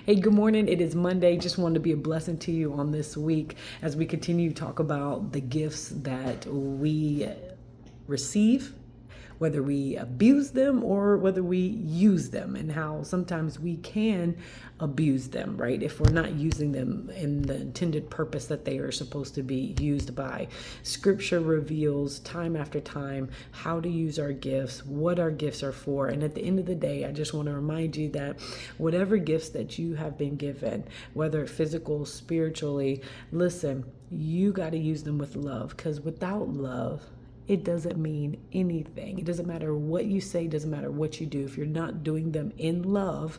Hey, good morning. It is Monday. Just wanted to be a blessing to you on this week as we continue to talk about the gifts that we receive, whether we abuse them or whether we use them, and how sometimes we can abuse them, right? If we're not using them in the intended purpose that they are supposed to be used by. Scripture reveals time after time how to use our gifts, what our gifts are for. And at the end of the day, I just want to remind you that whatever gifts that you have been given, whether physical, spiritually, listen, you got to use them with love, because without love, it doesn't mean anything. It doesn't matter what you say, it doesn't matter what you do. If you're not doing them in love,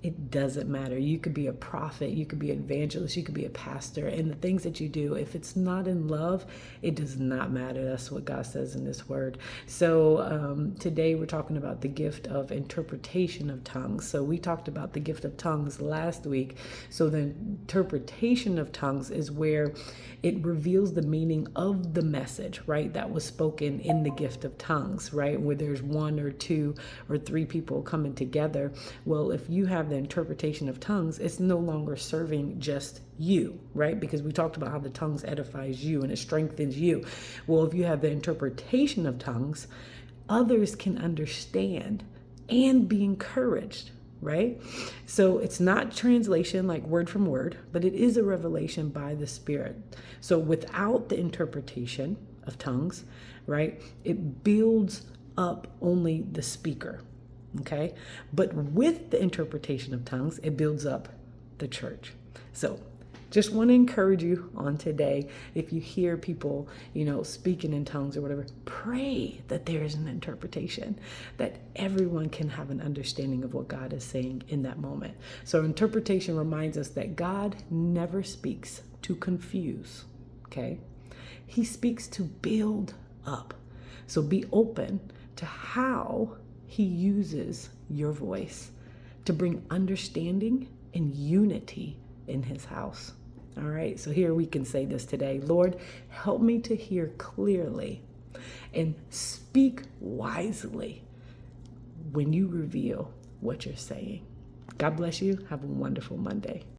it doesn't matter. You could be a prophet, you could be an evangelist, you could be a pastor, and the things that you do, if it's not in love, it does not matter. That's what God says in His Word. So today we're talking about the gift of interpretation of tongues. So we talked about the gift of tongues last week. So the interpretation of tongues is where it reveals the meaning of the message, right, that was spoken in the gift of tongues, right, where there's one or two or three people coming together. Well, if you have the interpretation of tongues, it's no longer serving just you, right? Because we talked about how the tongues edifies you and it strengthens you. Well, if you have the interpretation of tongues, others can understand and be encouraged, right? So it's not translation like word from word, but it is a revelation by the Spirit. So without the interpretation of tongues, right, it builds up only the speaker. Okay. But with the interpretation of tongues, it builds up the church. So just want to encourage you on today. If you hear people, speaking in tongues or whatever, pray that there is an interpretation, that everyone can have an understanding of what God is saying in that moment. So interpretation reminds us that God never speaks to confuse. Okay. He speaks to build up. So be open to how He uses your voice to bring understanding and unity in His house. All right, so here we can say this today. Lord, help me to hear clearly and speak wisely when you reveal what you're saying. God bless you. Have a wonderful Monday.